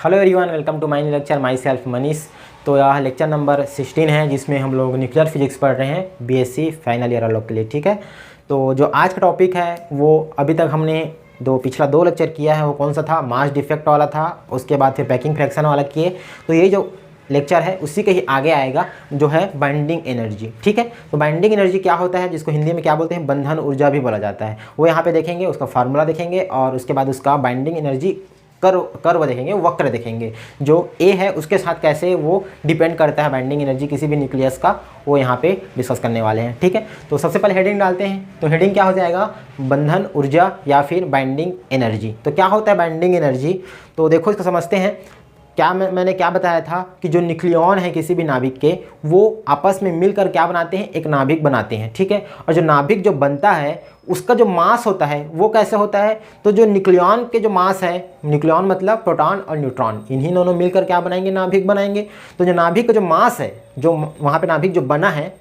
Hello everyone, welcome to my lecture myself Manish. तो यह lecture number 16 है जिसमें हम लोग न्यूक्लियर फिजिक्स पढ़ रहे हैं बीएससी फाइनल ईयर वालों के लिए। ठीक है, तो जो आज का टॉपिक है वो अभी तक हमने पिछला दो लेक्चर किया है वो कौन सा था, मास डिफेक्ट वाला था, उसके बाद फिर पैकिंग फ्रैक्शन वाला किए। तो ये जो लेक्चर है उसी के ही आगे आएगा जो है बाइंडिंग एनर्जी। ठीक है, तो बाइंडिंग एनर्जी क्या होता है, जिसको हिंदी में क्या बोलते हैं, बंधन ऊर्जा भी बोला जाता है। वो यहाँ पे देखेंगे, उसका फार्मूला देखेंगे और उसके बाद उसका बाइंडिंग एनर्जी कर्व देखेंगे, वक्र देखेंगे। जो ए है उसके साथ कैसे वो डिपेंड करता है बाइंडिंग एनर्जी किसी भी न्यूक्लियस का, वो यहाँ पे डिस्कस करने वाले हैं। ठीक है, तो सबसे पहले हेडिंग डालते हैं। तो हेडिंग क्या हो जाएगा, बंधन ऊर्जा या फिर बाइंडिंग एनर्जी। तो क्या होता है बाइंडिंग एनर्जी, तो देखो इसको समझते हैं। मैंने क्या बताया था कि जो न्यूक्लियॉन है किसी भी नाभिक के, वो आपस में मिलकर क्या बनाते हैं, एक नाभिक बनाते हैं। ठीक है, और जो नाभिक जो बनता है उसका जो मास होता है वो कैसे होता है, तो जो न्यूक्लियॉन के जो मास है, न्यूक्लियॉन मतलब प्रोटॉन और न्यूट्रॉन, इन्हीं दोनों मिलकर क्या बनाएंगे, नाभिक बनाएंगे। तो जो नाभिक का जो मास है, जो वहाँ पे नाभिक जो बना है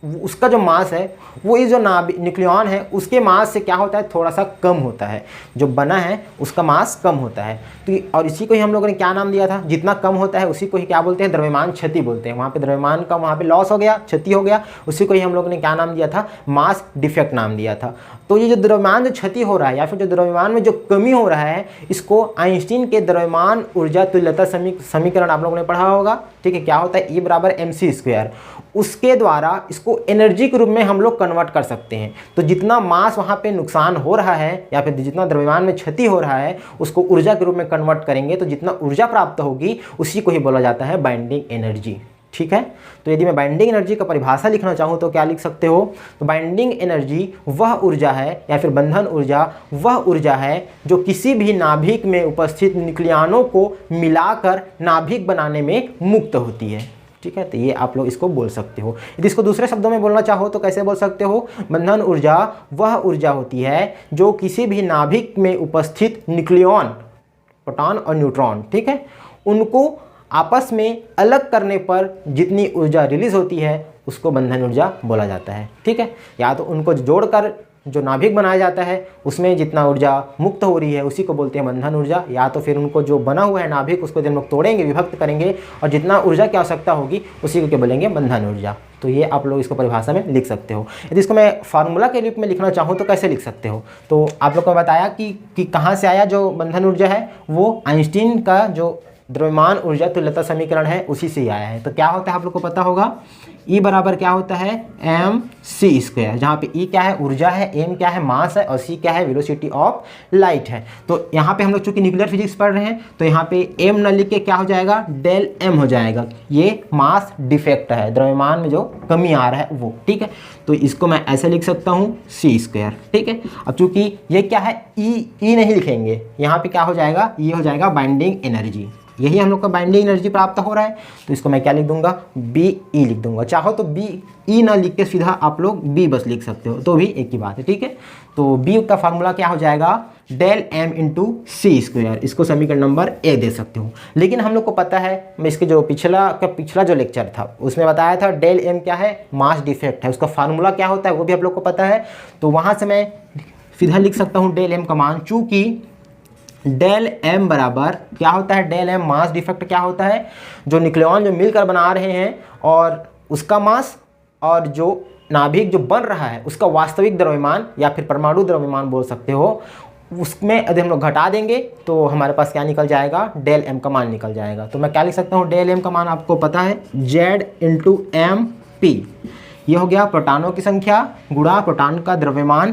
उसका जो मास है वो इस जो न्यूक्लियॉन है उसके मास से क्या होता है, थोड़ा सा कम होता है। जो बना है उसका मास कम होता है। तो और इसी को ही हम लोगों ने क्या नाम दिया था, जितना कम होता है उसी को ही क्या बोलते हैं, द्रव्यमान क्षति बोलते हैं। वहाँ पे द्रव्यमान का वहाँ पे लॉस हो गया, क्षति हो गया, उसी को ही हम लोगों ने क्या नाम दिया था, मास डिफेक्ट नाम दिया था। तो ये जो द्रव्यमान जो क्षति हो रहा है या फिर जो द्रव्यमान में जो कमी हो रहा है, इसको आइंस्टीन के द्रव्यमान ऊर्जा तुल्यता समीकरण आप लोगों ने पढ़ा होगा। ठीक है, क्या होता है, E बराबर mc², उसके द्वारा इसको एनर्जी के रूप में हम लोग कन्वर्ट कर सकते हैं। तो जितना मास वहाँ पे नुकसान हो रहा है या फिर जितना द्रव्यमान में क्षति हो रहा है उसको ऊर्जा के रूप में कन्वर्ट करेंगे तो जितना ऊर्जा प्राप्त होगी उसी को ही बोला जाता है बाइंडिंग एनर्जी। ठीक है, तो यदि मैं बाइंडिंग एनर्जी का परिभाषा लिखना चाहूँ तो क्या लिख सकते हो, तो बाइंडिंग एनर्जी वह ऊर्जा है या फिर बंधन ऊर्जा वह ऊर्जा है जो किसी भी नाभिक में उपस्थित न्यूक्लियनों को मिलाकर नाभिक बनाने में मुक्त होती है। ठीक है, तो ये आप लोग इसको बोल सकते हो। यदि इसको दूसरे शब्दों में बोलना चाहो तो कैसे बोल सकते हो, बंधन ऊर्जा वह ऊर्जा होती है जो किसी भी नाभिक में उपस्थित न्यूक्लियॉन, प्रोटॉन और न्यूट्रॉन, ठीक है, उनको आपस में अलग करने पर जितनी ऊर्जा रिलीज होती है उसको बंधन ऊर्जा बोला जाता है। ठीक है, या तो उनको जोड़कर जो नाभिक बनाया जाता है उसमें जितना ऊर्जा मुक्त हो रही है उसी को बोलते हैं बंधन ऊर्जा, या तो फिर उनको जो बना हुआ है नाभिक उसको जब हम लोग तोड़ेंगे, विभक्त करेंगे और जितना ऊर्जा की आवश्यकता होगी उसी को क्या बोलेंगे, बंधन ऊर्जा। तो ये आप लोग इसको परिभाषा में लिख सकते हो। यदि इसको मैं फार्मूला के रूप में लिखना चाहूँ तो कैसे लिख सकते हो, तो आप लोग को बताया कि कहाँ से आया जो बंधन ऊर्जा है, वो आइंस्टीन का जो द्रव्यमान ऊर्जा तुल्यता समीकरण है उसी से ही आया है। तो क्या होता है आप लोग को पता होगा, E बराबर क्या होता है, mc², जहाँ पे E क्या है, ऊर्जा है, m क्या है, मास है और c क्या है, वेलोसिटी ऑफ लाइट है। तो यहाँ पे हम लोग चूंकि न्यूक्लियर फिजिक्स पढ़ रहे हैं तो यहाँ पे m न लिख के क्या हो जाएगा, डेल m हो जाएगा। ये मास डिफेक्ट है, द्रव्यमान में जो कमी आ रहा है वो। ठीक है, तो इसको मैं ऐसे लिख सकता हूँ c²। ठीक है, अब चूंकि ये क्या है, E नहीं लिखेंगे, यहाँ पे क्या हो जाएगा, ये हो जाएगा बाइंडिंग एनर्जी। यही हम लोग का बाइंडिंग एनर्जी प्राप्त हो रहा है, तो इसको मैं क्या लिख दूंगा, BE लिख दूंगा। चाहो तो BE ना लिख के सीधा आप लोग B बस लिख सकते हो, तो भी एक ही बात है। ठीक है, तो B का फार्मूला क्या हो जाएगा, डेल m इंटू c², इसको समीकरण नंबर 1 दे सकते हो। लेकिन हम लोग को पता है, मैं इसके जो पिछला जो लेक्चर था उसमें बताया था डेल m क्या है, मास डिफेक्ट है, उसका फार्मूला क्या होता है वो भी आप लोग को पता है। तो वहाँ से मैं सीधा लिख सकता हूँ डेल m का मान, चूँकि डेल m बराबर क्या होता है, डेल m मास डिफेक्ट क्या होता है, जो न्यूक्लियॉन जो मिलकर बना रहे हैं और उसका मास और जो नाभिक जो बन रहा है उसका वास्तविक द्रव्यमान या फिर परमाणु द्रव्यमान बोल सकते हो, उसमें यदि हम लोग घटा देंगे तो हमारे पास क्या निकल जाएगा, डेल m का मान निकल जाएगा। तो मैं क्या लिख सकता हूँ, डेल m का मान आपको पता है Z इंटू MP, ये हो गया प्रोटॉनों की संख्या गुणा प्रोटॉन का द्रव्यमान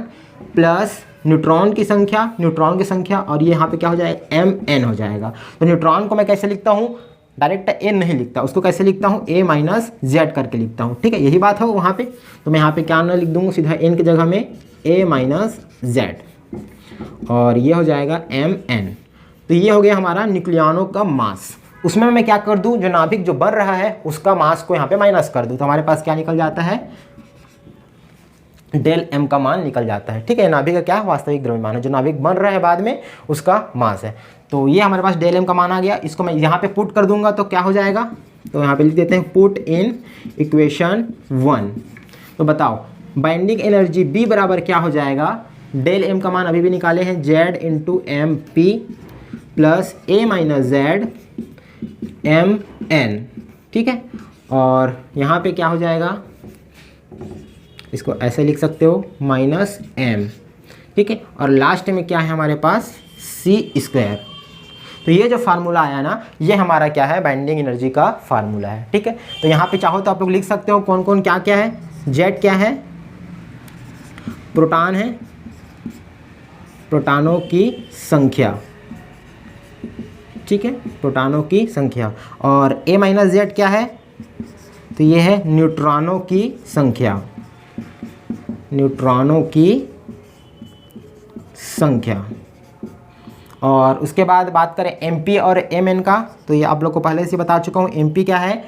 प्लस न्यूट्रॉन की संख्या और ये यहाँ पे क्या हो जाएगा, Mn हो जाएगा। तो न्यूट्रॉन को मैं कैसे लिखता हूँ, डायरेक्ट n नहीं लिखता, उसको कैसे लिखता हूँ, A माइनस Z करके लिखता हूँ। ठीक है, यही बात हो वहाँ पे, तो मैं यहाँ पे क्या ना लिख दूँगा, सीधा n की जगह में A माइनस Z और ये हो जाएगा Mn। तो ये हो गया हमारा न्यूक्लियनों का मास। उसमें मैं क्या कर दूँ, जो नाभिक जो बन रहा है उसका मास को यहाँ पे माइनस कर दूँ, तो हमारे पास क्या निकल जाता है, डेल m का मान निकल जाता है। ठीक है, नाभिक का क्या है, वास्तविक द्रव्यमान है, जो नाभिक बन रहा है बाद में उसका मास है। तो ये हमारे पास डेल m का मान आ गया, इसको मैं यहाँ पे पुट कर दूंगा तो क्या हो जाएगा, तो यहाँ पे लिख देते हैं पुट इन इक्वेशन 1। तो बताओ बाइंडिंग एनर्जी B बराबर क्या हो जाएगा, डेल m का मान अभी भी निकाले हैं Z into MP plus A minus Z M N, ठीक है। और यहाँ पे क्या हो जाएगा, इसको ऐसे लिख सकते हो माइनस एम, ठीक है। और लास्ट में क्या है हमारे पास सी स्क्वायर। तो ये जो फार्मूला आया ना, ये हमारा क्या है, बाइंडिंग एनर्जी का फार्मूला है, ठीक है। तो यहाँ पे चाहो तो आप लोग लिख सकते हो कौन कौन क्या क्या है। जेड क्या है, प्रोटॉन है, प्रोटॉनों की संख्या, ठीक है, प्रोटॉनों की संख्या। और ए माइनस जेड क्या है, तो ये है न्यूट्रॉनों की संख्या, न्यूट्रॉनों की संख्या। और उसके बाद बात करें एमपी और एमएन का, तो ये आप लोग को पहले से बता चुका हूँ। एमपी क्या है,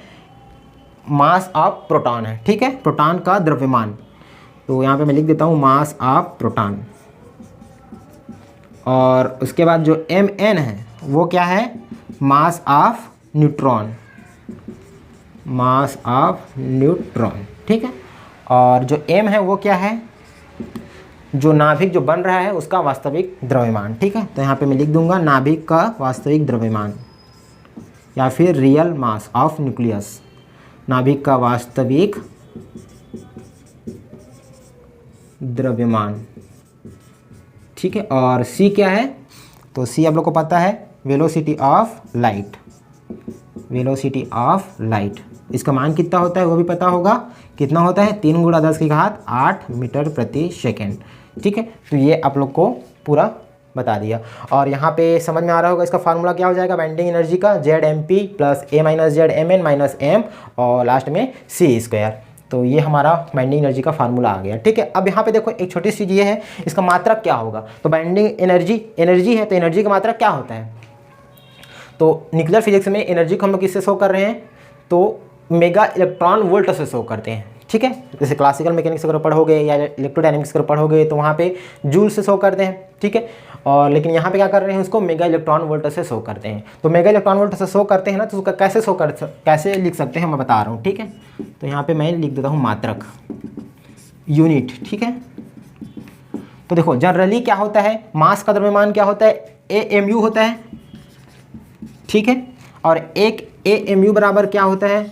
मास ऑफ प्रोटॉन है, ठीक है, प्रोटॉन का द्रव्यमान। तो यहाँ पे मैं लिख देता हूँ मास ऑफ प्रोटॉन। और उसके बाद जो एमएन है वो क्या है, mass of neutron, mass of neutron, ठीक है। और जो एम है वो क्या है, जो नाभिक जो बन रहा है उसका वास्तविक द्रव्यमान, ठीक है। तो यहाँ पे मैं लिख दूंगा नाभिक का वास्तविक द्रव्यमान या फिर रियल मास ऑफ न्यूक्लियस, नाभिक का वास्तविक द्रव्यमान, ठीक है। और सी क्या है, तो सी आप लोग को पता है velocity of light, velocity of light. इसका मान कितना होता है वो भी पता होगा, कितना होता है 3 × 10⁸ मीटर प्रति सेकेंड, ठीक है। तो ये आप लोग को पूरा बता दिया। और यहाँ पे समझ में आ रहा होगा इसका फार्मूला क्या हो जाएगा बाइंडिंग एनर्जी का, Z M P plus A minus Z M N minus M और लास्ट में सी स्क्वायर। तो ये हमारा बाइंडिंग एनर्जी का फार्मूला आ गया, ठीक है। अब यहाँ पे देखो एक छोटी सी चीज़ ये है, इसका मात्रक क्या होगा। तो बाइंडिंग एनर्जी, एनर्जी है तो एनर्जी का मात्रक क्या होता है। तो न्यूक्लियर फिजिक्स में एनर्जी को हम लोग किससे शो कर रहे हैं, तो मेगा इलेक्ट्रॉन वोल्ट से शो करते हैं, ठीक है। जैसे क्लासिकल मैकेनिक्स अगर पढ़ोगे या इलेक्ट्रोडायनेमिक्स अगर पढ़ोगे तो वहाँ पे जूल से शो करते हैं, ठीक है। और लेकिन यहाँ पे क्या कर रहे हैं, उसको मेगा इलेक्ट्रॉन वोल्ट से शो करते हैं। तो मेगा इलेक्ट्रॉन वोल्ट से शो करते हैं ना, तो उसका कैसे लिख सकते हैं मैं बता रहा हूँ, ठीक है। तो यहाँ पे मैं लिख देता हूँ मात्रक, यूनिट, ठीक है। तो देखो जनरली क्या होता है, मास का द्रव्यमान क्या होता है, AMU होता है, ठीक है। और एक AMU बराबर क्या होता है,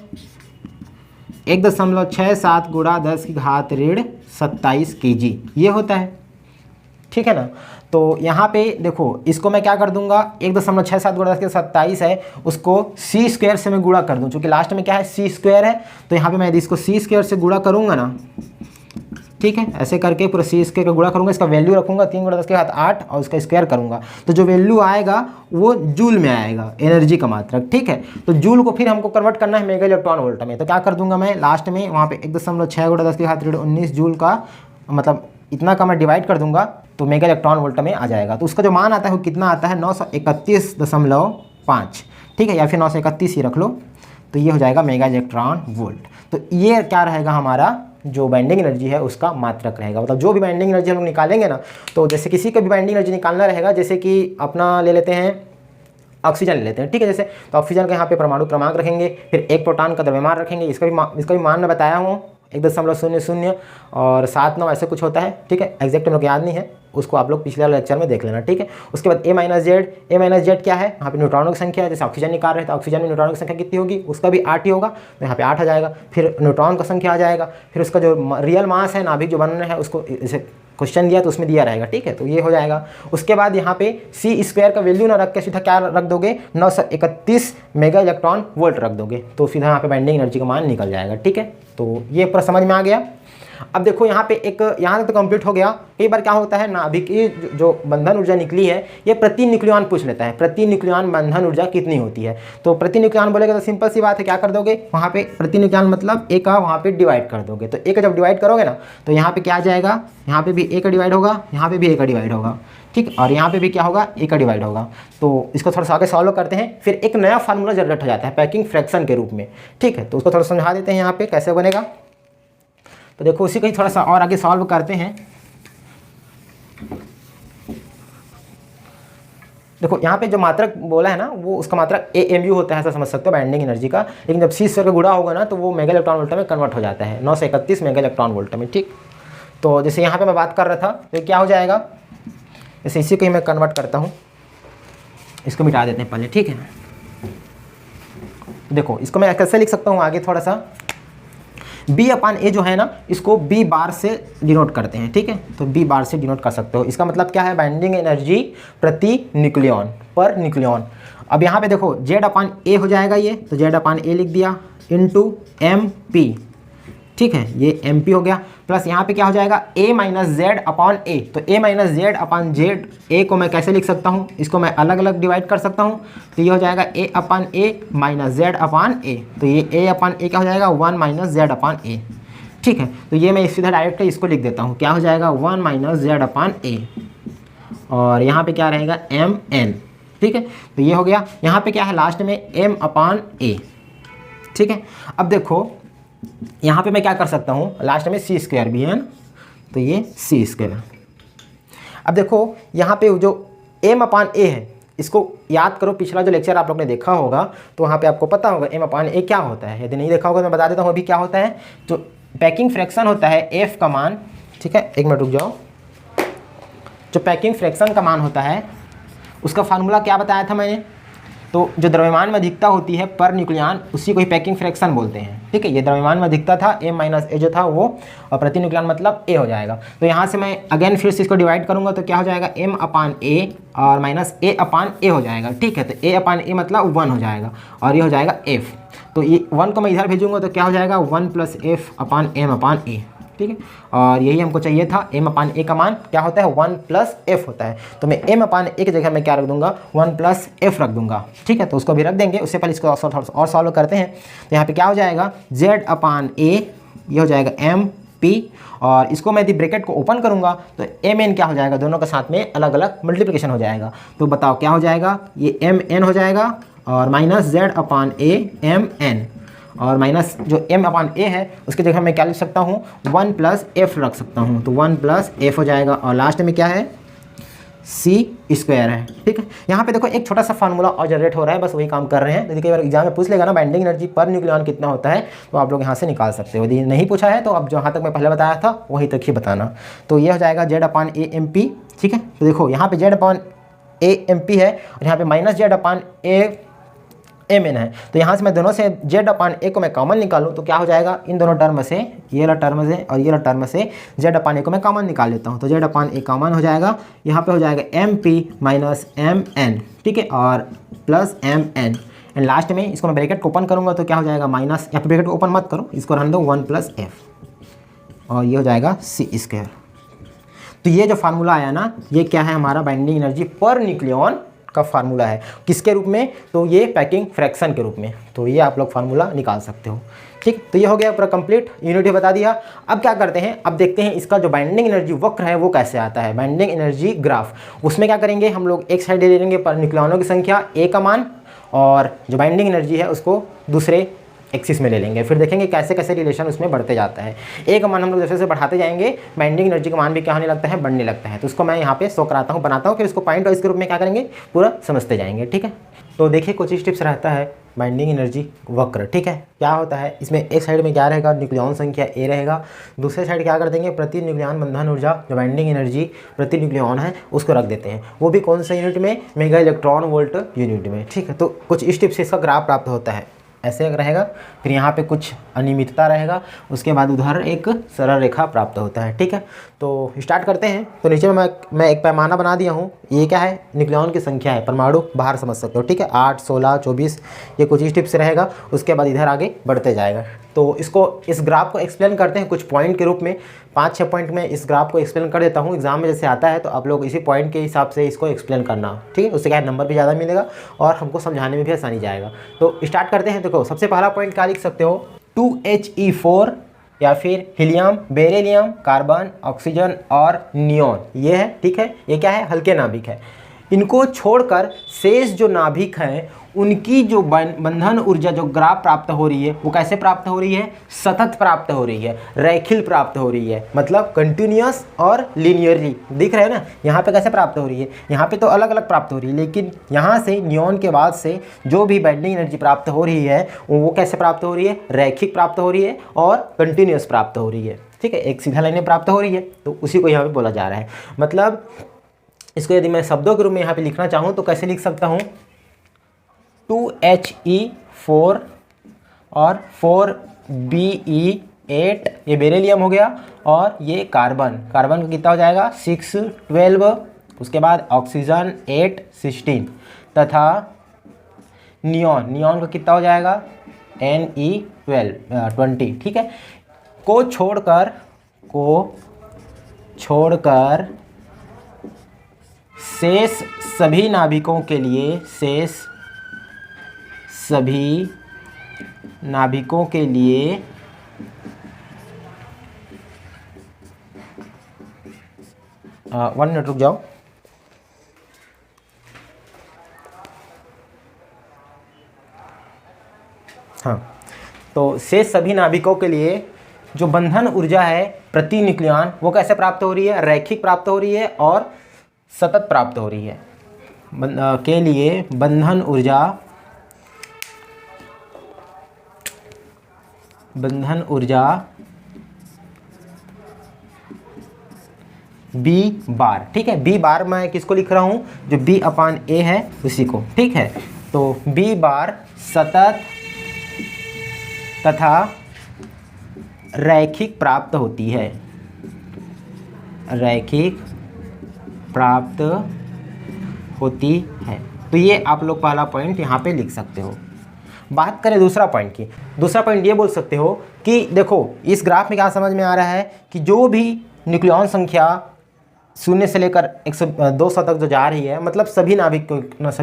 1.67 × 10⁻27 kg ये होता है, ठीक है ना। तो यहाँ पे देखो इसको मैं क्या कर दूंगा, 1.67 × 10⁻27 है, उसको सी स्क्वायर से मैं गुणा कर दूँ, क्योंकि लास्ट में क्या है सी स्क्वायर है। तो यहाँ पे मैं यदि इसको सी स्क्वायर से गुणा करूँगा ना, ठीक है, ऐसे करके पूरा सी स्क्वायर का गुणा करूँगा, इसका वैल्यू रखूँगा 3 × 10⁸ और उसका स्क्वायर करूँगा, तो जो वैल्यू आएगा वो जूल में आएगा, एनर्जी का मात्रक, ठीक है। तो जूल को फिर हमको कन्वर्ट करना है मेगा इलेक्ट्रॉन वोल्ट में। तो क्या कर दूंगा मैं लास्ट में वहाँ पे 1.6 × 10⁻19 जूल का, मतलब इतना का मैं डिवाइड कर दूंगा तो मेगा इलेक्ट्रॉन वोल्ट में आ जाएगा। तो उसका जो मान आता है वो कितना आता है 931.5, ठीक है, या फिर 931 ही रख लो। तो ये हो जाएगा मेगा इलेक्ट्रॉन वोल्ट। तो ये क्या रहेगा हमारा जो बाइंडिंग एनर्जी है उसका मात्रक रहेगा। मतलब जो भी बाइंडिंग एनर्जी हम लोग निकालेंगे ना, तो जैसे किसी का भी बाइंडिंग एनर्जी निकालना रहेगा, जैसे कि अपना ले लेते हैं ऑक्सीजन ले लेते हैं, ठीक है। जैसे तो ऑक्सीजन का यहाँ पे परमाणु क्रमांक रखेंगे, फिर एक प्रोटॉन का द्रव्यमान रखेंगे, इसका भी मान मैं बताया हूँ 1.00 और 79 ऐसे कुछ होता है, ठीक है। एग्जैक्ट हम लोग याद नहीं है, उसको आप लोग पिछले लेक्चर में देख लेना, ठीक है। उसके बाद ए माइनस जेड क्या है, यहाँ पे न्यूट्रॉनों की संख्या है। जैसे ऑक्सीजन निकाल रहे हैं तो ऑक्सीजन में न्यूट्रॉनों की संख्या कितनी होगी, उसका भी 8 ही होगा, तो यहाँ पे 8 आ जाएगा। फिर न्यूट्रॉन का संख्या आ जाएगा, फिर उसका जो रियल मास है नाभिक जो बन रहा है उसको जैसे क्वेश्चन दिया तो उसमें दिया रहेगा, ठीक है। तो ये हो जाएगा। उसके बाद यहाँ पे सी स्क्वायर का वैल्यू ना रख के सीधा क्या रख दोगे 931 मेगा इलेक्ट्रॉन वोल्ट रख दोगे, तो सीधा यहाँ पे बाइंडिंग एनर्जी का मान निकल जाएगा, ठीक है। तो ये पूरा समझ में आ गया। अब देखो यहाँ पे एक यहाँ तक तो कंप्लीट हो गया। कई बार क्या होता है नाभिक की जो बंधन ऊर्जा निकली है ये प्रति न्यूक्लियॉन पूछ लेता है, प्रति न्यूक्लियॉन बंधन ऊर्जा कितनी होती है। तो प्रति न्यूक्लियॉन बोलेगा तो सिंपल सी बात है, क्या कर दोगे वहाँ पे प्रति न्यूक्लियॉन मतलब ए का वहाँ पे डिवाइड कर दोगे। तो ए का जब डिवाइड करोगे ना तो यहाँ पे क्या आ जाएगा, यहाँ पे भी ए का डिवाइड होगा, यहाँ पे भी ए का डिवाइड होगा, ठीक। और यहाँ पे भी क्या होगा ए का डिवाइड होगा। तो इसको थोड़ा सा आगे सॉल्व करते हैं, फिर एक नया फार्मूला जनरेट हो जाता है पैकिंग फ्रैक्शन के रूप में, ठीक है। तो उसको थोड़ा समझा देते हैं यहाँ पे कैसे बनेगा। तो देखो उसी को ही थोड़ा सा और आगे सॉल्व करते हैं। देखो यहाँ पे जो मात्रक बोला है ना वो उसका मात्रक AMU होता है, ऐसा समझ सकते हो बाइंडिंग एनर्जी का। लेकिन जब सी स्क्वायर का गुणा होगा ना तो वो मेगा इलेक्ट्रॉन वोल्ट में कन्वर्ट हो जाता है, 931 मेगा इलेक्ट्रॉन वोल्ट में, ठीक। तो जैसे यहाँ पे मैं बात कर रहा था तो क्या हो जाएगा, जैसे इसी को ही मैं कन्वर्ट करता हूँ। इसको मिटा देते हैं पहले, ठीक है। देखो इसको मैं कैसे लिख सकता हूँ आगे थोड़ा सा, B/A जो है ना, इसको B बार से डिनोट करते हैं, ठीक है। तो B बार से डिनोट कर सकते हो। इसका मतलब क्या है, बाइंडिंग एनर्जी प्रति न्यूक्लियन, पर न्यूक्लियन। अब यहाँ पे देखो Z/A हो जाएगा ये, तो Z/A लिख दिया इंटू MP, ठीक है, ये MP हो गया। प्लस यहाँ पे क्या हो जाएगा, A माइनस Z/A। तो A माइनस Z/Z, A को मैं कैसे लिख सकता हूँ, इसको मैं अलग अलग डिवाइड कर सकता हूँ। तो ये हो जाएगा A/A माइनस Z/A। तो ये A/A क्या हो जाएगा, 1 माइनस Z/A, ठीक है। तो ये मैं सीधा डायरेक्ट इसको लिख देता हूँ, क्या हो जाएगा 1 माइनस Z/A, और यहाँ पे क्या रहेगा MN, ठीक है। तो ये हो गया। यहाँ पे क्या है लास्ट में M/A, ठीक है। अब देखो यहाँ पे मैं क्या कर सकता हूँ, लास्ट में C² भी है ना, तो ये C²। अब देखो यहाँ पे जो M/A है, इसको याद करो, पिछला जो लेक्चर आप लोग ने देखा होगा तो वहाँ पे आपको पता होगा M/A क्या होता है। यदि नहीं देखा होगा तो मैं बता देता हूँ अभी क्या होता है। तो पैकिंग फ्रैक्शन होता है F का मान, ठीक है, एक मिनट रुक जाओ। जो पैकिंग फ्रैक्शन का मान होता है उसका फार्मूला क्या बताया था मैंने, तो जो द्रव्यमान में अधिकता होती है पर न्यूक्लियन, उसी को ही पैकिंग फ्रैक्शन बोलते हैं, ठीक है। ये द्रव्यमान में अधिकता था M-A जो था वो, और प्रति न्यूक्लियन मतलब A हो जाएगा। तो यहाँ से मैं अगेन फिर से इसको डिवाइड करूँगा तो क्या हो जाएगा M/A और माइनस A/A हो जाएगा, ठीक है। तो A/A मतलब 1 हो जाएगा, और ये हो जाएगा F। तो ये 1 को मैं इधर भेजूँगा तो क्या हो जाएगा 1 प्लस F/M/A, ठीक है। और यही हमको चाहिए था। M/A का मान क्या होता है 1 प्लस F होता है। तो मैं M/A की जगह मैं क्या रख दूंगा 1 प्लस F रख दूंगा, ठीक है। तो उसको भी रख देंगे, उससे पहले इसको और सॉल्व करते हैं। तो यहाँ पे क्या हो जाएगा Z/A, ये हो जाएगा MP, और इसको मैं यदि ब्रैकेट को ओपन करूंगा तो MN क्या हो जाएगा, दोनों के साथ में अलग अलग मल्टीप्लिकेशन हो जाएगा। तो बताओ क्या हो जाएगा, ये MN हो जाएगा और माइनस Z/A MN, और माइनस जो M/A है उसकी जगह मैं क्या लिख सकता हूँ 1 प्लस F रख सकता हूँ। तो 1 प्लस F हो जाएगा, और लास्ट में क्या है C² है, ठीक है। यहाँ पे देखो एक छोटा सा फार्मूला और जनरेट हो रहा है, बस वही काम कर रहे हैं। यदि कई बार एग्जाम में पूछ लेगा ना बाइंडिंग एनर्जी पर न्यूक्लियन कितना होता है, तो आप लोग यहाँ से निकाल सकते हो। यदि नहीं पूछा है तो अब जहाँ तक मैं पहले बताया था वहीं तक ही बताना। तो ये हो जाएगा Z/A MP, ठीक है। तो देखो यहाँ पे Z/A MP है और यहाँ पे माइनस Z/A MN है। तो यहाँ से मैं दोनों से Z/A को मैं कॉमन निकालूँ तो क्या हो जाएगा, इन दोनों टर्म से, ये वाला टर्म से और ये वाला टर्म से Z/A को मैं कॉमन निकाल लेता हूँ। तो Z/A कॉमन हो जाएगा, यहाँ पे हो जाएगा MP माइनस MN, ठीक है, और प्लस MN, एंड लास्ट में इसको मैं ब्रैकेट को ओपन करूँगा तो क्या हो जाएगा माइनस, यहाँ पे ब्रैकेट को ओपन मत करो, इसको रहने दो 1 प्लस F, और ये हो जाएगा C²। तो ये जो फार्मूला आया ना, ये क्या है हमारा बाइंडिंग एनर्जी पर न्यूक्लियन का फार्मूला है। किसके रूप में, तो ये पैकिंग फ्रैक्शन के रूप में। तो ये आप लोग फार्मूला निकाल सकते हो, ठीक। तो ये हो गया पूरा कंप्लीट, यूनिटी बता दिया। अब क्या करते हैं, अब देखते हैं इसका जो बाइंडिंग एनर्जी वक्र है वो कैसे आता है, बाइंडिंग एनर्जी ग्राफ। उसमें क्या करेंगे हम लोग, एक साइड ले लेंगे पर न्यूक्लियनों की संख्या A का मान, और जो बाइंडिंग एनर्जी है उसको दूसरे एक्सिस में ले लेंगे। फिर देखेंगे कैसे कैसे रिलेशन उसमें बढ़ते जाता है। A का मान हम लोग जैसे जैसे बढ़ाते जाएंगे बाइंडिंग एनर्जी का मान भी क्या होने लगता है, बढ़ने लगता है। तो उसको मैं यहाँ पे शो कराता हूँ, बनाता हूँ, फिर इसको पॉइंट वाइज के रूप में क्या करेंगे पूरा समझते जाएंगे, ठीक है। तो देखिए कुछ टिप्स रहता है बाइंडिंग एनर्जी वक्र, ठीक है। क्या होता है इसमें, एक साइड में क्या रहेगा, न्यूक्लियन संख्या A रहेगा, दूसरे साइड क्या कर देंगे प्रति न्यूक्लियन बंधन ऊर्जा, जो बाइंडिंग एनर्जी प्रति न्यूक्लियन है उसको रख देते हैं। वो भी कौन सा यूनिट में, मेगा इलेक्ट्रॉन वोल्ट यूनिट में, ठीक है। तो कुछ इस टिप्स से इसका ग्राफ प्राप्त होता है, ऐसे रहेगा। फिर यहाँ पे कुछ अनियमितता रहेगा, उसके बाद उधर एक सरल रेखा प्राप्त होता है, ठीक है। तो स्टार्ट करते हैं। तो नीचे में मैं एक पैमाना बना दिया हूँ, ये क्या है, न्यूक्लियन की संख्या है, परमाणु बाहर समझ सकते हो, ठीक है। 8, 16, 24 ये कुछ इस टिप्स रहेगा, उसके बाद इधर आगे बढ़ते जाएगा। तो इसको, इस ग्राफ को एक्सप्लेन करते हैं कुछ पॉइंट के रूप में, 5-6 पॉइंट में इस ग्राफ को एक्सप्लेन कर देता हूँ। एग्जाम में जैसे आता है तो आप लोग इसी पॉइंट के हिसाब से इसको एक्सप्लेन करना, ठीक है। उससे क्या है नंबर भी ज़्यादा मिलेगा और हमको समझाने में भी आसानी जाएगा। तो स्टार्ट करते हैं। देखो सबसे पहला पॉइंट क्या लिख सकते हो, 2He4 या फिर हीलियम, बेरिलियम, कार्बन, ऑक्सीजन और नियॉन, ये है, ठीक है। ये क्या है, हल्के नाभिक है। इनको छोड़कर शेष जो नाभिक हैं उनकी जो बंधन ऊर्जा जो ग्राफ प्राप्त हो रही है वो कैसे प्राप्त हो रही है, सतत प्राप्त हो रही है, रैखिक प्राप्त हो रही है, मतलब कंटिन्यूअस और लीनियरली। दिख रहा है ना, यहाँ पे कैसे प्राप्त हो रही है, यहाँ पे तो अलग अलग प्राप्त हो रही है, लेकिन यहाँ से नियॉन के बाद से जो भी बाइंडिंग एनर्जी प्राप्त हो रही है वो कैसे प्राप्त हो रही है, रैखिक प्राप्त हो रही है और कंटिन्यूअस प्राप्त हो रही है, ठीक है। एक सीधा लाइन में प्राप्त हो रही है, तो उसी को यहाँ पे बोला जा रहा है। मतलब इसको यदि मैं शब्दों के रूप में यहाँ पे लिखना चाहूँ तो कैसे लिख सकता हूँ, 2He4 और 4Be8 ये बेरिलियम हो गया, और ये कार्बन का कितना हो जाएगा 612, उसके बाद ऑक्सीजन 8 16 तथा नियॉन का कितना हो जाएगा Ne12 20, ठीक है। को छोड़कर शेष सभी नाभिकों के लिए 1 मिनट रुक जाओ। हाँ, तो शेष सभी नाभिकों के लिए जो बंधन ऊर्जा है प्रति न्यूक्लियॉन वो कैसे प्राप्त हो रही है, रैखिक प्राप्त हो रही है और सतत प्राप्त हो रही है। के लिए बंधन ऊर्जा B बार, ठीक है। B बार मैं किसको लिख रहा हूँ, जो B/A है उसी को, ठीक है। तो B बार सतत तथा रैखिक प्राप्त होती है, तो ये आप लोग पहला पॉइंट यहाँ पे लिख सकते हो। बात करें दूसरा पॉइंट की, दूसरा पॉइंट ये बोल सकते हो कि देखो इस ग्राफ में क्या समझ में आ रहा है कि जो भी न्यूक्लियॉन संख्या 0 से लेकर 200 तक जो जा रही है, मतलब सभी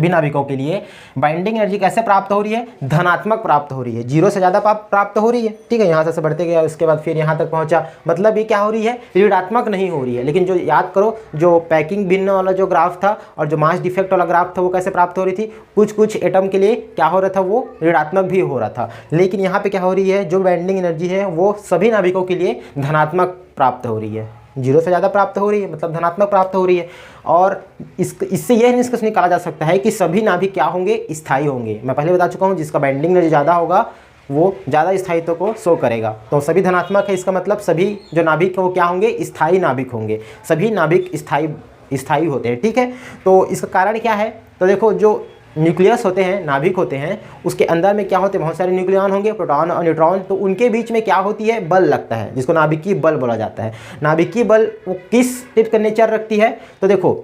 नाभिकों के लिए बाइंडिंग एनर्जी कैसे प्राप्त हो रही है, धनात्मक प्राप्त हो रही है, 0 से ज़्यादा प्राप्त हो रही है, ठीक है। यहाँ से बढ़ते गया, उसके बाद फिर यहाँ तक पहुँचा, मतलब ये क्या हो रही है, ऋणात्मक नहीं हो रही है। लेकिन जो याद करो, जो पैकिंग भिन्न वाला जो ग्राफ था और जो मास डिफेक्ट वाला ग्राफ था वो कैसे प्राप्त हो रही थी, कुछ एटम के लिए क्या हो रहा था, वो ऋणात्मक भी हो रहा था। लेकिन यहाँ पर क्या हो रही है, जो बाइंडिंग एनर्जी है वो सभी नाभिकों के लिए धनात्मक प्राप्त हो रही है, 0 से ज़्यादा प्राप्त हो रही है, मतलब धनात्मक प्राप्त हो रही है। और इससे यह निष्कर्ष निकाला जा सकता है कि सभी नाभिक क्या होंगे, स्थायी होंगे। मैं पहले बता चुका हूँ, जिसका बाइंडिंग एनर्जी ज़्यादा होगा वो ज़्यादा स्थायित्व को शो करेगा। तो सभी धनात्मक है, इसका मतलब सभी जो नाभिक है वो क्या होंगे, स्थायी नाभिक होंगे। सभी नाभिक स्थायी होते हैं, ठीक है। तो इसका कारण क्या है, तो देखो जो न्यूक्लियस होते हैं, नाभिक होते हैं, उसके अंदर में क्या होते हैं, बहुत सारे न्यूक्लियॉन होंगे, प्रोटॉन और न्यूट्रॉन, तो उनके बीच में क्या होती है, बल लगता है, जिसको नाभिकीय बल बोला जाता है। नाभिकीय बल वो किस टाइप का नेचर रखती है, तो देखो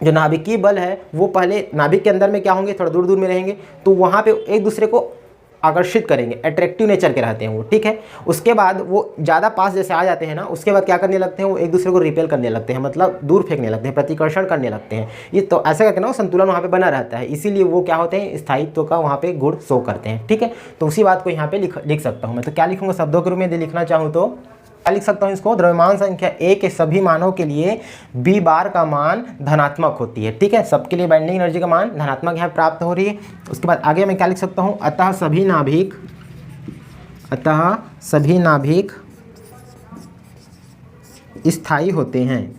जो नाभिकीय बल है वो पहले नाभिक के अंदर में क्या होंगे, थोड़ा दूर दूर में रहेंगे, तो वहाँ पे एक दूसरे को आकर्षित करेंगे, अट्रैक्टिव नेचर के रहते हैं वो, ठीक है। उसके बाद वो ज़्यादा पास जैसे आ जाते हैं ना, उसके बाद क्या करने लगते हैं, वो एक दूसरे को रिपेल करने लगते हैं, मतलब दूर फेंकने लगते हैं, प्रतिकर्षण करने लगते हैं। ये तो ऐसा करके ना वो संतुलन वहाँ पे बना रहता है, इसीलिए वो क्या होते हैं, स्थायित्व का वहाँ पे गुण शो करते हैं, ठीक है। तो उसी बात को यहाँ पे लिख सकता हूँ मैं। तो क्या लिखूँगा, शब्दों के रूप में यदि लिखना चाहूँ तो क्या लिख सकता हूँ इसको, द्रव्यमान संख्या A के सभी मानों के लिए B बार का मान धनात्मक होती है, ठीक है। सबके लिए बाइंडिंग एनर्जी का मान धनात्मक यहाँ प्राप्त हो रही है। उसके बाद आगे मैं क्या लिख सकता हूँ, अतः सभी नाभिक स्थायी होते हैं,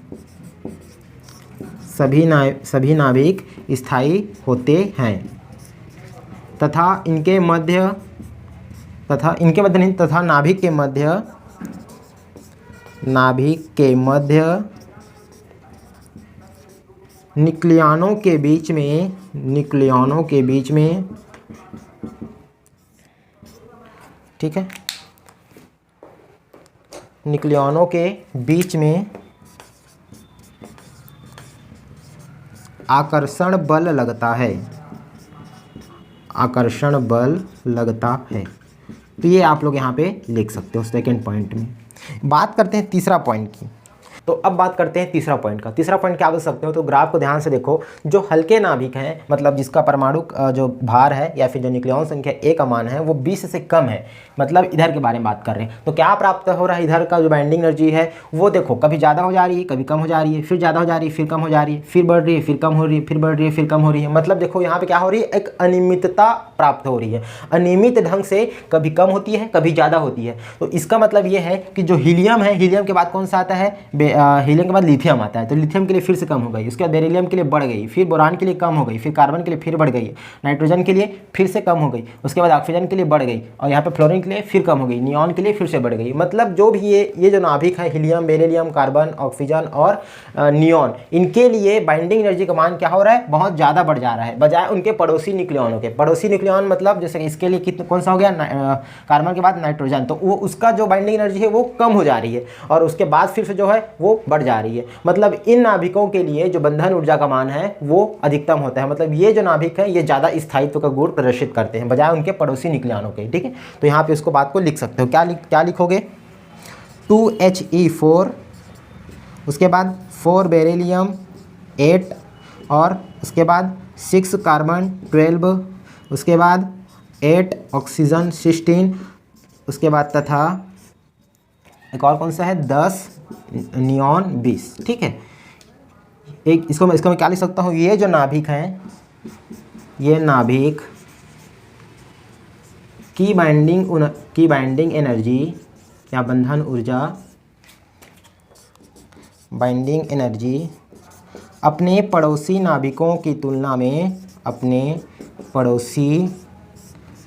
सभी नाभिक स्थायी होते हैं तथा नाभिक के मध्य न्यूक्लियॉनों के बीच में ठीक है, न्यूक्लियॉनों के बीच में आकर्षण बल लगता है। तो ये आप लोग यहाँ पे लिख सकते हो सेकेंड पॉइंट में। बात करते हैं तीसरा पॉइंट की। तो अब बात करते हैं तीसरा पॉइंट का। तीसरा पॉइंट क्या बोल सकते हो, तो ग्राफ को ध्यान से देखो, जो हल्के नाभिक हैं, मतलब जिसका परमाणु जो भार है या फिर जो न्यूक्लियॉन संख्या A का मान है वो 20 से कम है, मतलब इधर के बारे में बात कर रहे हैं। तो क्या प्राप्त हो रहा है, इधर का जो बाइंडिंग एनर्जी है वो देखो कभी ज़्यादा हो जा रही है, कभी कम हो जा रही है, फिर ज़्यादा हो जा रही है, फिर कम हो जा रही है, फिर बढ़ रही है, फिर कम हो रही है, फिर बढ़ रही है, फिर कम हो रही है। मतलब देखो यहाँ पे क्या हो रही है, एक अनियमितता प्राप्त हो रही है, अनियमित ढंग से कभी कम होती है, कभी ज़्यादा होती है। तो इसका मतलब ये है कि जो हीलियम है, हीलियम के बाद कौन सा आता है, हीलियम के बाद लिथियम आता है, तो लिथियम के लिए फिर से कम हो गई, उसके बाद बेरिलियम के लिए बढ़ गई, फिर बोरान के लिए कम हो गई, फिर कार्बन के लिए फिर बढ़ गई, नाइट्रोजन के लिए फिर से कम हो गई, उसके बाद ऑक्सीजन के लिए बढ़ गई, और यहाँ पे फ्लोरीन के लिए फिर कम हो गई, नियॉन के लिए फिर से बढ़ गई। मतलब जो भी ये जो नाभिक है, हीलियम, बेरिलियम, कार्बन, ऑक्सीजन और नियॉन, इनके लिए बाइंडिंग एनर्जी का मान क्या हो रहा है, बहुत ज़्यादा बढ़ जा रहा है, बजाय उनके पड़ोसी न्यूक्लियनों के। पड़ोसी न्यूक्लियन मतलब जैसे इसके लिए कितना कौन सा हो गया, कार्बन के बाद नाइट्रोजन, तो वो उसका जो बाइंडिंग एनर्जी है वो कम हो जा रही है, और उसके बाद फिर से जो है वो बढ़ जा रही है। मतलब इन नाभिकों के लिए जो बंधन ऊर्जा का मान है वो अधिकतम होता है। मतलब ये जो नाभिक है ये ज़्यादा स्थायित्व का गुण प्रदर्शित करते हैं बजाय उनके पड़ोसी न्यूक्लियनों के। ठीक है, तो यहाँ पे उसको बात को लिख सकते हो। क्या लिखोगे, 2He4, उसके बाद 4 बेरिलियम 8, और उसके बाद 6 कार्बन 12, उसके बाद 8 ऑक्सीजन 16, उसके बाद तथा एक और कौन सा है 10 नियॉन 20। ठीक है, एक इसको मैं क्या लिख सकता हूँ, ये जो नाभिक हैं, ये नाभिक की बाइंडिंग एनर्जी या बंधन ऊर्जा, बाइंडिंग एनर्जी अपने पड़ोसी नाभिकों की तुलना में, अपने पड़ोसी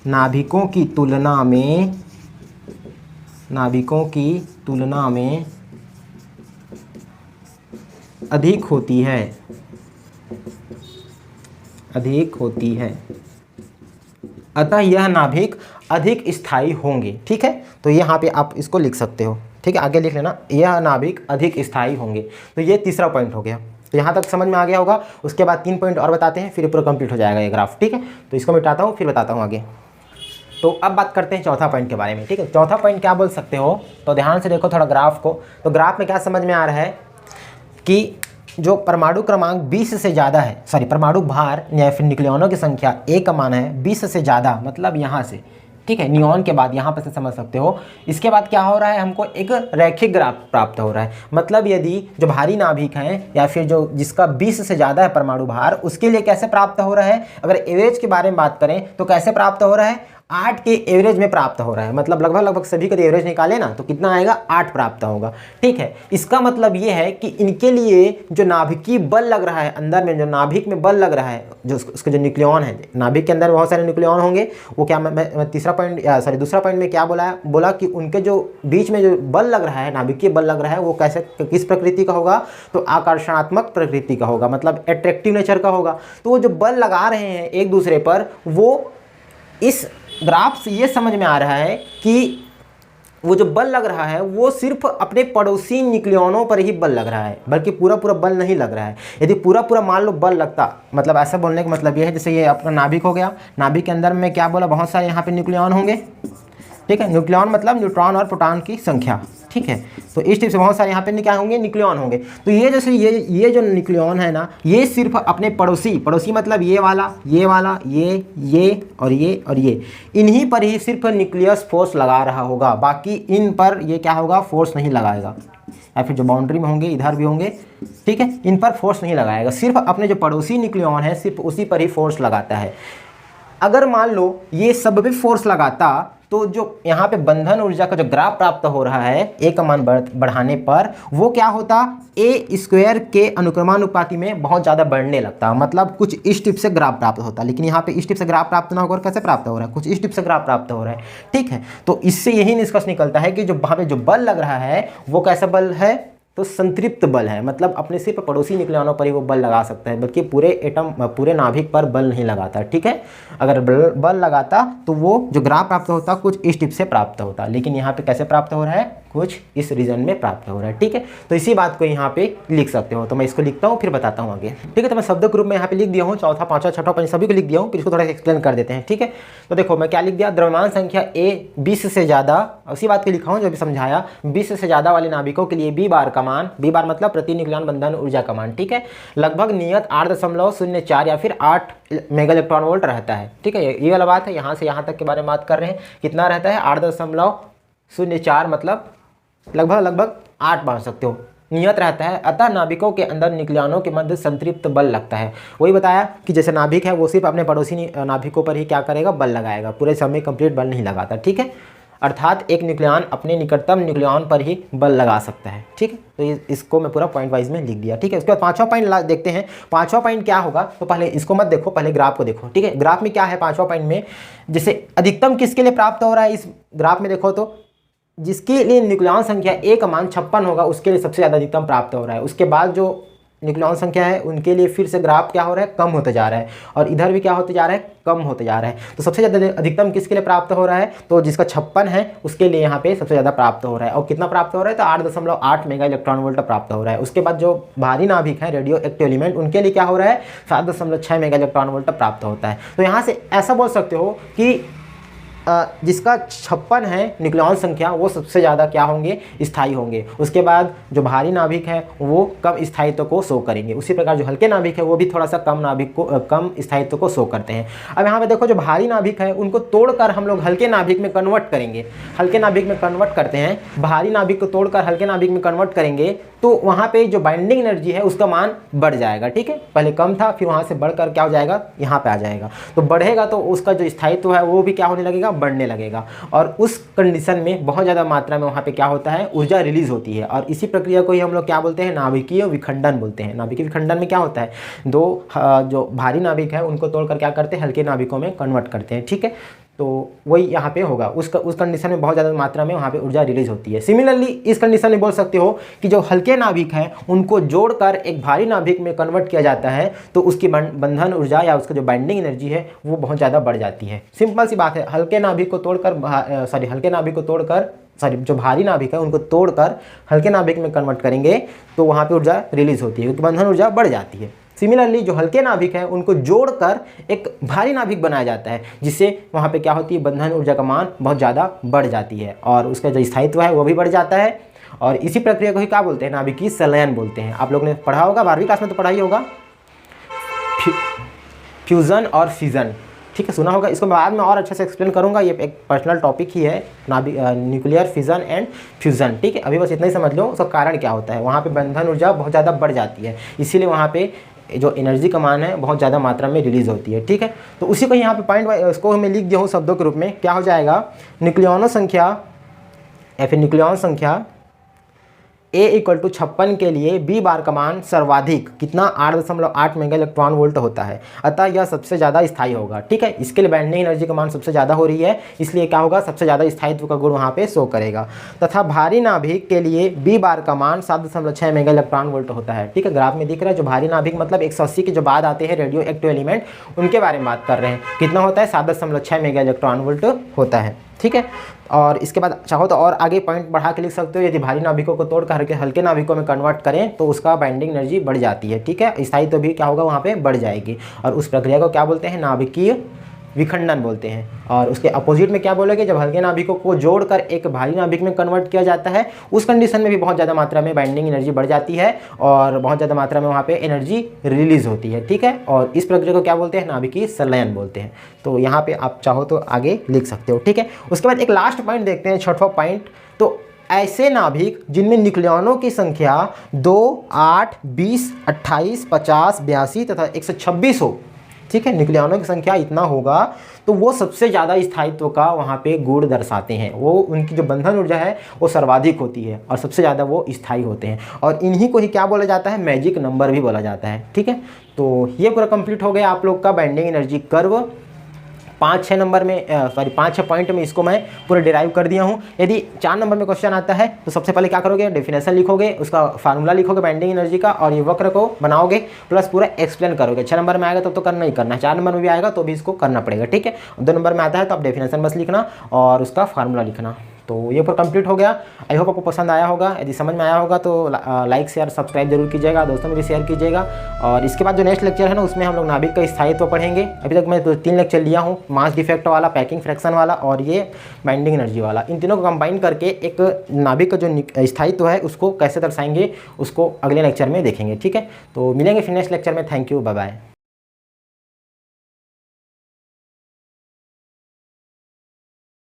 नाभिकों की तुलना में अधिक होती है, अतः यह नाभिक अधिक स्थायी होंगे। ठीक है, तो यहाँ पे आप इसको लिख सकते हो। ठीक है, आगे लिख लेना, यह नाभिक अधिक स्थायी होंगे। तो ये तीसरा पॉइंट हो गया। तो यहाँ तक समझ में आ गया होगा। उसके बाद 3 पॉइंट और बताते हैं, फिर पूरा कंप्लीट हो जाएगा ये ग्राफ। ठीक है, तो इसको मिटाता हूँ फिर बताता हूँ आगे। तो अब बात करते हैं चौथा पॉइंट के बारे में। ठीक है, चौथा पॉइंट क्या बोल सकते हो, तो ध्यान से देखो थोड़ा ग्राफ को। तो ग्राफ में क्या समझ में आ रहा है कि जो परमाणु क्रमांक 20 से ज़्यादा है, सॉरी परमाणु भार या फिर न्यूक्लियनों की संख्या A का मान है 20 से ज़्यादा, मतलब यहाँ से, ठीक है, नियॉन के बाद यहाँ पर से समझ सकते हो। इसके बाद क्या हो रहा है, हमको एक रैखिक ग्राफ प्राप्त हो रहा है। मतलब यदि जो भारी नाभिक हैं या फिर जो जिसका 20 से ज़्यादा है परमाणु भार, उसके लिए कैसे प्राप्त हो रहा है, अगर एवरेज के बारे में बात करें तो कैसे प्राप्त हो रहा है, 8 के एवरेज में प्राप्त हो रहा है। मतलब लगभग सभी का एवरेज निकाले ना तो कितना आएगा, 8 प्राप्त होगा। ठीक है, इसका मतलब ये है कि इनके लिए जो नाभिकीय बल लग रहा है, अंदर में जो नाभिक में बल लग रहा है, जो उसके जो न्यूक्लियन है, नाभिक के अंदर बहुत सारे न्यूक्लियन होंगे। वो क्या मैं दूसरा पॉइंट में क्या बोला कि उनके जो बीच में जो बल लग रहा है, नाभिकीय बल लग रहा है, वो कैसे किस प्रकृति का होगा, तो आकर्षणात्मक प्रकृति का होगा, मतलब एट्रैक्टिव नेचर का होगा। तो वो जो बल लगा रहे हैं एक दूसरे पर, वो इस ग्राफ से ये समझ में आ रहा है कि वो जो बल लग रहा है वो सिर्फ अपने पड़ोसी न्यूक्लियनों पर ही बल लग रहा है, बल्कि पूरा बल नहीं लग रहा है। यदि पूरा मान लो बल लगता, मतलब ऐसा बोलने का मतलब ये है, जैसे ये अपना नाभिक हो गया, नाभिक के अंदर में क्या बोला, बहुत सारे यहाँ पे न्यूक्लियन होंगे। ठीक है, न्यूक्लियन मतलब न्यूट्रॉन और प्रोटॉन की संख्या। ठीक है, तो इस टाइप से बहुत सारे यहाँ पे क्या होंगे, न्यूक्लियन होंगे। तो ये जैसे ये जो न्यूक्लियन है ना, ये सिर्फ अपने पड़ोसी मतलब ये वाला ये और ये, इन्हीं पर ही सिर्फ न्यूक्लियस फोर्स लगा रहा होगा, बाकी इन पर ये क्या होगा, फोर्स नहीं लगाएगा। या फिर जो बाउंड्री में होंगे, इधर भी होंगे, ठीक है, इन पर फोर्स नहीं लगाएगा, सिर्फ अपने जो पड़ोसी न्यूक्लियन है सिर्फ उसी पर ही फोर्स लगाता है। अगर मान लो ये सब भी फोर्स लगाता तो जो यहाँ पे बंधन ऊर्जा का जो ग्राफ प्राप्त हो रहा है ए का मान बढ़ाने पर, वो क्या होता, A² के अनुक्रमानुपाती में बहुत ज़्यादा बढ़ने लगता। मतलब कुछ इस टिप से ग्राफ प्राप्त होता, लेकिन यहाँ पे इस टिप से ग्राफ प्राप्त ना होकर कैसे प्राप्त हो रहा है, कुछ इस टिप से ग्राफ प्राप्त हो रहा है। ठीक है, तो इससे यही निष्कर्ष निकलता है कि जो वहाँ पे जो बल लग रहा है वो कैसा बल है, तो संतृप्त बल है। मतलब अपने सिर्फ पड़ोसी न्यूक्लियनों पर ही वो बल लगा सकता है, बल्कि पूरे नाभिक पर बल नहीं लगाता। ठीक है, अगर बल लगाता तो वो जो ग्राफ प्राप्त होता कुछ इस टिप से प्राप्त होता, लेकिन यहाँ पे कैसे प्राप्त हो रहा है, कुछ इस रीजन में प्राप्त हो रहा है। ठीक है, तो इसी बात को यहाँ पे लिख सकते हो। तो मैं इसको लिखता हूँ फिर बताता हूँ आगे। ठीक है, तो मैं शब्द ग्रुप में यहाँ पे लिख दिया हूँ, चौथा, पांचवा, छठा, पंचवा सभी को लिख दिया हूँ। फिर इसको थोड़ा एक्सप्लेन कर देते हैं। ठीक है, तो देखो मैं क्या लिख दिया, द्रव्यमान संख्या A 20 से ज़्यादा, उसी बात को लिखा हूँ जो भी समझाया, 20 से ज़्यादा वाले नाभिकों के लिए B बार का मान, B बार मतलब प्रति न्यूक्लियन बंधन ऊर्जा का मान, ठीक है, लगभग नियत 8.04 या फिर 8 मेगा इलेक्ट्रॉन वोल्ट रहता है। ठीक है, ये वाला बात है, यहाँ से यहाँ तक के बारे में बात कर रहे हैं। कितना रहता है, 8.04, मतलब लगभग 8 मान सकते हो, नियत रहता है। अतः नाभिकों के अंदर न्यूक्लियनों के मध्य संतृप्त बल लगता है। वही बताया कि जैसे नाभिक है वो सिर्फ अपने पड़ोसी नाभिकों पर ही क्या करेगा, बल लगाएगा, पूरे समय कंप्लीट बल नहीं लगाता। ठीक है, अर्थात एक न्यूक्लियॉन अपने निकटतम न्यूक्लियॉन पर ही बल लगा सकता है। ठीक है, तो इसको मैं पूरा पॉइंट वाइज में लिख दिया। ठीक है, उसके बाद पांचवा पॉइंट देखते हैं। पांचवा पॉइंट क्या होगा, तो पहले इसको मत देखो, पहले ग्राफ को देखो। ठीक है, ग्राफ में क्या है पांचवा पॉइंट में, जैसे अधिकतम किसके लिए प्राप्त हो रहा है, इस ग्राफ में देखो तो जिसके लिए न्यूक्लियॉन संख्या ए का मान 56 होगा उसके लिए सबसे ज़्यादा अधिकतम प्राप्त हो रहा है। उसके बाद जो न्यूक्लियॉन संख्या है उनके लिए फिर से ग्राफ क्या हो रहा है, कम होते जा रहा है, और इधर भी क्या होते जा रहा है, कम होते जा रहा है। तो सबसे ज़्यादा अधिकतम किसके लिए प्राप्त हो रहा है, तो जिसका 56 है उसके लिए यहाँ पे सबसे ज़्यादा प्राप्त हो रहा है। और कितना प्राप्त हो रहा है, तो 8.8 मेगा इलेक्ट्रॉन वोल्ट प्राप्त हो रहा है। उसके बाद जो भारी नाभिक है रेडियो एक्टिव एलिमेंट, उनके लिए क्या हो रहा है, 7.6 मेगा इलेक्ट्रॉन वोल्ट प्राप्त होता है। तो यहाँ से ऐसा बोल सकते हो कि जिसका 56 है न्यूक्लियॉन संख्या, वो सबसे ज़्यादा क्या होंगे, स्थायी होंगे। उसके बाद जो भारी नाभिक है वो कम स्थायित्व को शो करेंगे। उसी प्रकार जो हल्के नाभिक है वो भी थोड़ा सा कम स्थायित्व को शो करते हैं। अब यहाँ पे देखो जो भारी नाभिक है उनको तोड़कर हम लोग हल्के नाभिक में कन्वर्ट करेंगे, हल्के नाभिक में कन्वर्ट करते हैं। भारी नाभिक को तोड़कर हल्के नाभिक में कन्वर्ट करेंगे तो वहाँ पे जो बाइंडिंग एनर्जी है उसका मान बढ़ जाएगा। ठीक है, पहले कम था, फिर वहाँ से बढ़कर क्या हो जाएगा, यहाँ पे आ जाएगा। तो बढ़ेगा तो उसका जो स्थायित्व है वो भी क्या होने लगेगा, बढ़ने लगेगा। और उस कंडीशन में बहुत ज़्यादा मात्रा में वहाँ पे क्या होता है, ऊर्जा रिलीज होती है। और इसी प्रक्रिया को ही हम लोग क्या बोलते हैं, नाभिकीय विखंडन बोलते हैं। नाभिकीय विखंडन में क्या होता है, जो भारी नाभिक है उनको तोड़कर क्या करते हैं, हल्के नाभिकों में कन्वर्ट करते हैं। ठीक है, तो वही यहाँ पे होगा, उस कंडीशन में बहुत ज़्यादा मात्रा में वहाँ पे ऊर्जा रिलीज होती है। सिमिलरली इस कंडीशन में बोल सकते हो कि जो हल्के नाभिक हैं उनको जोड़कर एक भारी नाभिक में कन्वर्ट किया जाता है तो उसकी बंधन ऊर्जा या उसका जो बाइंडिंग एनर्जी है वो बहुत ज़्यादा बढ़ जाती है। सिंपल सी बात है, हल्के नाभिक को तोड़कर जो भारी नाभिक है उनको तोड़कर हल्के नाभिक में कन्वर्ट करेंगे तो वहाँ पे ऊर्जा रिलीज होती है, क्योंकि बंधन ऊर्जा बढ़ जाती है। सिमिलरली जो हल्के नाभिक है उनको जोड़कर एक भारी नाभिक बनाया जाता है, जिससे वहाँ पे क्या होती है, बंधन ऊर्जा का मान बहुत ज़्यादा बढ़ जाती है और उसका जो स्थायित्व है वो भी बढ़ जाता है। और इसी प्रक्रिया को ही क्या बोलते हैं, नाभिकीय संलयन बोलते हैं। आप लोग ने पढ़ा होगा, 12वीं क्लास में तो पढ़ा ही होगा, फ्यूज़न और फिजन। ठीक है, सुना होगा। इसको मैं बाद में और अच्छे से एक्सप्लेन करूंगा, ये एक पर्सनल टॉपिक ही है, न्यूक्लियर फिजन एंड फ्यूज़न। ठीक है, अभी बस इतना ही समझ लो उसका कारण क्या होता है। वहाँ पे बंधन ऊर्जा बहुत ज़्यादा बढ़ जाती है, इसीलिए वहाँ पे जो एनर्जी का मान है बहुत ज़्यादा मात्रा में रिलीज होती है। ठीक है, तो उसी को यहाँ पे पॉइंट इसको मैं लिख दिया हूँ शब्दों के रूप में। क्या हो जाएगा, न्यूक्लियॉन संख्या या फिर न्यूक्लियॉन संख्या A = 56 के लिए B बार का मान सर्वाधिक कितना, 8.8 मेगा इलेक्ट्रॉन वोल्ट होता है। अतः यह सबसे ज़्यादा स्थायी होगा। ठीक है, इसके लिए बाइंडिंग एनर्जी का मान सबसे ज़्यादा हो रही है, इसलिए क्या होगा, सबसे ज़्यादा स्थायित्व का गुण वहाँ पे शो करेगा। तथा भारी नाभिक के लिए B बार का मान 7.6 मेगा इलेक्ट्रॉन वोल्ट होता है। ठीक है, ग्राफ में दिख रहा है जो भारी नाभिक मतलब 180 के जो बाद आते हैं रेडियो एक्टिव एलिमेंट, उनके बारे में बात कर रहे हैं। कितना होता है, 7.6 मेगा इलेक्ट्रॉन वोल्ट होता है। ठीक है, और इसके बाद चाहो तो और आगे पॉइंट बढ़ा के लिख सकते हो, यदि भारी नाभिकों को तोड़कर हल्के नाभिकों में कन्वर्ट करें तो उसका बाइंडिंग एनर्जी बढ़ जाती है। ठीक है, स्थायित्व भी क्या होगा, वहाँ पे बढ़ जाएगी। और उस प्रक्रिया को क्या बोलते हैं, नाभिकीय विखंडन बोलते हैं। और उसके अपोजिट में क्या बोलोगे, जब हल्के नाभिकों को जोड़कर एक भारी नाभिक में कन्वर्ट किया जाता है उस कंडीशन में भी बहुत ज़्यादा मात्रा में बाइंडिंग एनर्जी बढ़ जाती है और बहुत ज़्यादा मात्रा में वहाँ पे एनर्जी रिलीज होती है। ठीक है, और इस प्रक्रिया को क्या बोलते हैं, नाभिकीय संलयन बोलते हैं। तो यहाँ पे आप चाहो तो आगे लिख सकते हो। ठीक है, उसके बाद एक लास्ट पॉइंट देखते हैं, 6वां पॉइंट। तो ऐसे नाभिक जिनमें न्यूक्लियॉनों की संख्या 2, 8, 20, 28, 50, 82 तथा 126 हो। ठीक है, न्यूक्लियॉनों की संख्या इतना होगा तो वो सबसे ज़्यादा स्थायित्व का वहाँ पे गुण दर्शाते हैं। वो उनकी जो बंधन ऊर्जा है वो सर्वाधिक होती है और सबसे ज़्यादा वो स्थायी होते हैं। और इन्हीं को ही क्या बोला जाता है, मैजिक नंबर भी बोला जाता है। ठीक है, तो ये पूरा कंप्लीट हो गया आप लोग का बाइंडिंग एनर्जी कर्व। 5-6 नंबर में 5-6 पॉइंट में इसको मैं पूरा डिराइव कर दिया हूँ। यदि 4 नंबर में क्वेश्चन आता है तो सबसे पहले क्या करोगे, डेफिनेशन लिखोगे, उसका फार्मूला लिखोगे बाइंडिंग एनर्जी का और ये वक्र को बनाओगे प्लस पूरा एक्सप्लेन करोगे। 6 नंबर में आएगा तब तो करना ही करना है, 4 नंबर में भी आएगा तो भी इसको करना पड़ेगा। ठीक है, 2 नंबर में आता है तो आप डेफिनेशन बस लिखना और उसका फार्मूला लिखना। तो ये पूरा कंप्लीट हो गया। आई होप आपको पसंद आया होगा। यदि समझ में आया होगा तो लाइक शेयर सब्सक्राइब जरूर कीजिएगा, दोस्तों में भी शेयर कीजिएगा। और इसके बाद जो नेक्स्ट लेक्चर है ना उसमें हम लोग नाभिक का स्थायित्व पढ़ेंगे। अभी तक मैं 3 लेक्चर लिया हूँ, मास डिफेक्ट वाला, पैकिंग फ्रैक्शन वाला और ये बाइंडिंग एनर्जी वाला। इन तीनों को कंबाइन करके एक नाभिक का जो स्थायित्व है उसको कैसे दर्शाएंगे उसको अगले लेक्चर में देखेंगे। ठीक है, तो मिलेंगे फिर नेक्स्ट लेक्चर में। Thank you, bye bye.